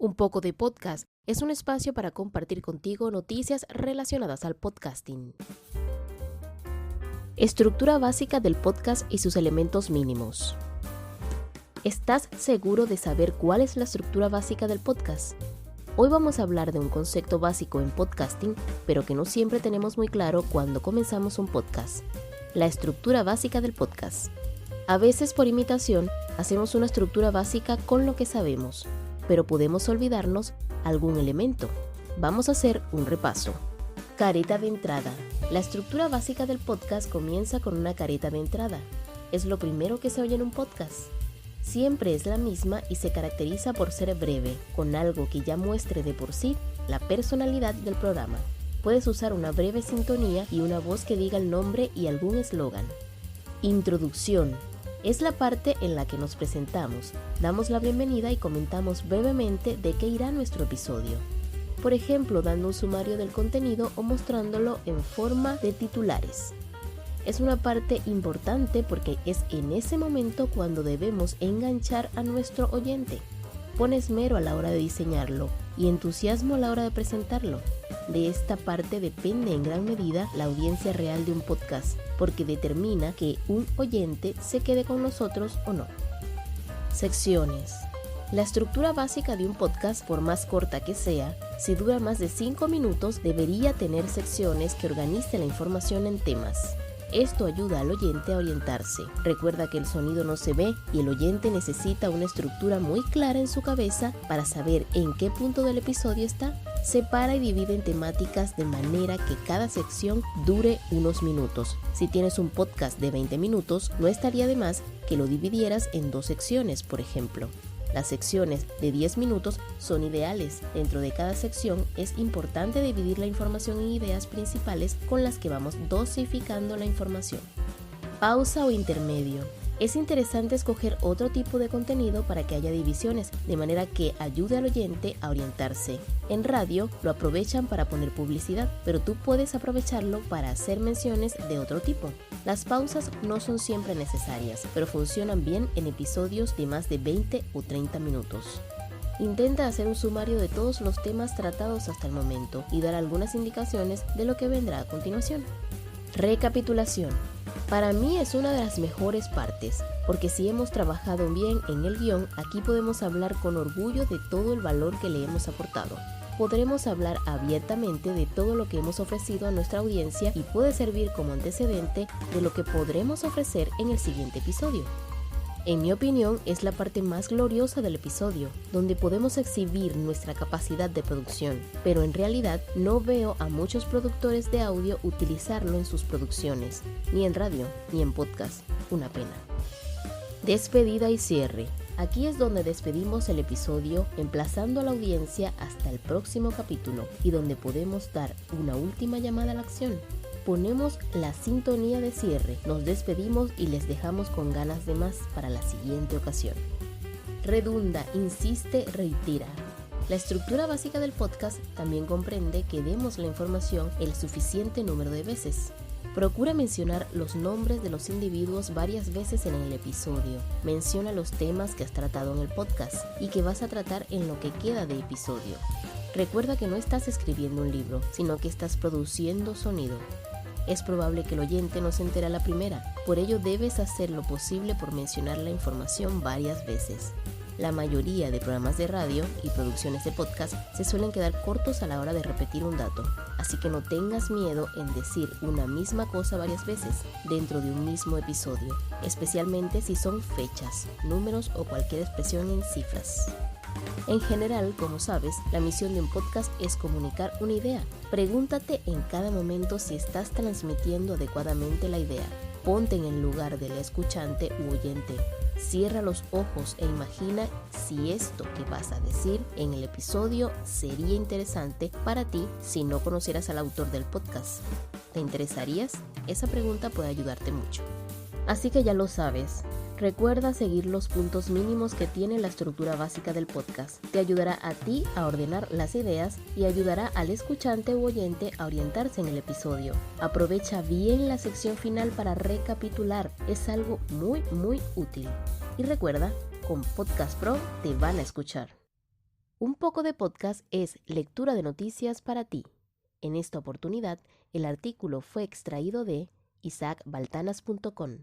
Un poco de podcast es un espacio para compartir contigo noticias relacionadas al podcasting. Estructura básica del podcast y sus elementos mínimos. ¿Estás seguro de saber cuál es la estructura básica del podcast? Hoy vamos a hablar de un concepto básico en podcasting, pero que no siempre tenemos muy claro cuando comenzamos un podcast. La estructura básica del podcast. A veces por imitación hacemos una estructura básica con lo que sabemos, pero podemos olvidarnos algún elemento. Vamos a hacer un repaso. Careta de entrada. La estructura básica del podcast comienza con una careta de entrada. Es lo primero que se oye en un podcast. Siempre es la misma y se caracteriza por ser breve, con algo que ya muestre de por sí la personalidad del programa. Puedes usar una breve sintonía y una voz que diga el nombre y algún eslogan. Introducción. Es la parte en la que nos presentamos, damos la bienvenida y comentamos brevemente de qué irá nuestro episodio. Por ejemplo, dando un sumario del contenido o mostrándolo en forma de titulares. Es una parte importante porque es en ese momento cuando debemos enganchar a nuestro oyente. Pon esmero a la hora de diseñarlo y entusiasmo a la hora de presentarlo. De esta parte depende en gran medida la audiencia real de un podcast, porque determina que un oyente se quede con nosotros o no. Secciones. La estructura básica de un podcast, por más corta que sea, si dura más de 5 minutos, debería tener secciones que organicen la información en temas. Esto ayuda al oyente a orientarse. Recuerda que el sonido no se ve y el oyente necesita una estructura muy clara en su cabeza para saber en qué punto del episodio está. Separa y divide en temáticas de manera que cada sección dure unos minutos. Si tienes un podcast de 20 minutos, no estaría de más que lo dividieras en 2 secciones, por ejemplo. Las secciones de 10 minutos son ideales. Dentro de cada sección es importante dividir la información en ideas principales con las que vamos dosificando la información. Pausa o intermedio. Es interesante escoger otro tipo de contenido para que haya divisiones, de manera que ayude al oyente a orientarse. En radio lo aprovechan para poner publicidad, pero tú puedes aprovecharlo para hacer menciones de otro tipo. Las pausas no son siempre necesarias, pero funcionan bien en episodios de más de 20 o 30 minutos. Intenta hacer un sumario de todos los temas tratados hasta el momento y dar algunas indicaciones de lo que vendrá a continuación. Recapitulación. Para mí es una de las mejores partes, porque si hemos trabajado bien en el guión, aquí podemos hablar con orgullo de todo el valor que le hemos aportado. Podremos hablar abiertamente de todo lo que hemos ofrecido a nuestra audiencia y puede servir como antecedente de lo que podremos ofrecer en el siguiente episodio. En mi opinión, es la parte más gloriosa del episodio, donde podemos exhibir nuestra capacidad de producción, pero en realidad no veo a muchos productores de audio utilizarlo en sus producciones, ni en radio, ni en podcast. Una pena. Despedida y cierre. Aquí es donde despedimos el episodio, emplazando a la audiencia hasta el próximo capítulo y donde podemos dar una última llamada a la acción. Ponemos la sintonía de cierre, nos despedimos y les dejamos con ganas de más para la siguiente ocasión. Redunda, insiste, reitera. La estructura básica del podcast también comprende que demos la información el suficiente número de veces. Procura mencionar los nombres de los individuos varias veces en el episodio. Menciona los temas que has tratado en el podcast y que vas a tratar en lo que queda de episodio. Recuerda que no estás escribiendo un libro, sino que estás produciendo sonido. Es probable que el oyente no se entere a la primera, por ello debes hacer lo posible por mencionar la información varias veces. La mayoría de programas de radio y producciones de podcast se suelen quedar cortos a la hora de repetir un dato, así que no tengas miedo en decir una misma cosa varias veces dentro de un mismo episodio, especialmente si son fechas, números o cualquier expresión en cifras. En general, como sabes, la misión de un podcast es comunicar una idea. Pregúntate en cada momento si estás transmitiendo adecuadamente la idea. Ponte en el lugar del escuchante u oyente. Cierra los ojos e imagina si esto que vas a decir en el episodio sería interesante para ti si no conocieras al autor del podcast. ¿Te interesarías? Esa pregunta puede ayudarte mucho. Así que ya lo sabes. Recuerda seguir los puntos mínimos que tiene la estructura básica del podcast. Te ayudará a ti a ordenar las ideas y ayudará al escuchante u oyente a orientarse en el episodio. Aprovecha bien la sección final para recapitular. Es algo muy útil. Y recuerda, con Podcast Pro te van a escuchar. Un poco de podcast es lectura de noticias para ti. En esta oportunidad, el artículo fue extraído de isaacbaltanas.com.